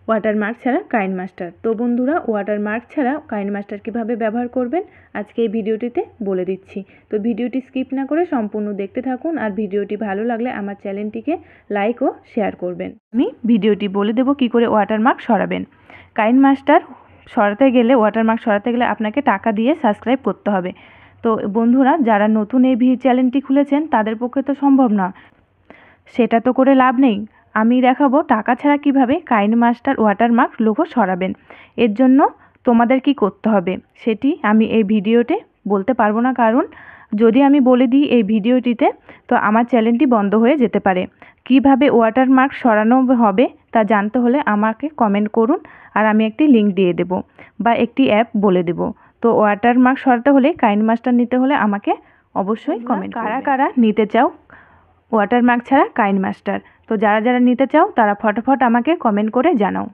Watermark ছাড়া KineMaster. তো বন্ধুরা, ওয়াটারমার্ক ছাড়া কাইনমাস্টার কীভাবে ব্যবহার করবেন আজকে এই ভিডিওটিতে বলে দিচ্ছি। তো ভিডিওটি স্কিপ না করে সম্পূর্ণ দেখতে থাকুন, আর ভিডিওটি ভালো লাগলে আমার চ্যানেলটিকে লাইক ও শেয়ার করবেন। আমি ভিডিওটি বলে দেবো কী করে ওয়াটারমার্ক সরাবেন। কাইনমাস্টার সরাতে গেলে, ওয়াটারমার্ক সরাতে গেলে আপনাকে টাকা দিয়ে সাবস্ক্রাইব করতে হবে। তো বন্ধুরা, যারা নতুন এই চ্যানেলটি খুলেছেন তাদের পক্ষে তো সম্ভব না, সেটা তো করে লাভ নেই। আমি দেখাবো টাকা ছাড়া কিভাবে কাইনমাস্টার ওয়াটারমার্ক লোগো সরাবেন। এর জন্য তোমাদের কি করতে হবে সেটি আমি এই ভিডিওতে বলতে পারবো না, কারণ যদি আমি বলে দিই এই ভিডিওটিতে তো আমার চ্যানেলটি বন্ধ হয়ে যেতে পারে। কিভাবে ওয়াটারমার্ক সরানো হবে তা জানতে হলে আমাকে কমেন্ট করুন, আর আমি একটি লিঙ্ক দিয়ে দেব বা একটি অ্যাপ বলে দেব। তো ওয়াটারমার্ক সরাতে হলে, কাইনমাস্টার নিতে হলে আমাকে অবশ্যই কমেন্ট কারা কারা নিতে চাও ওয়াটারমার্ক ছাড়া কাইনমাস্টার। তো যারা যারা নিতে চাও তারা ফটাফট আমাকে কমেন্ট করে জানাও।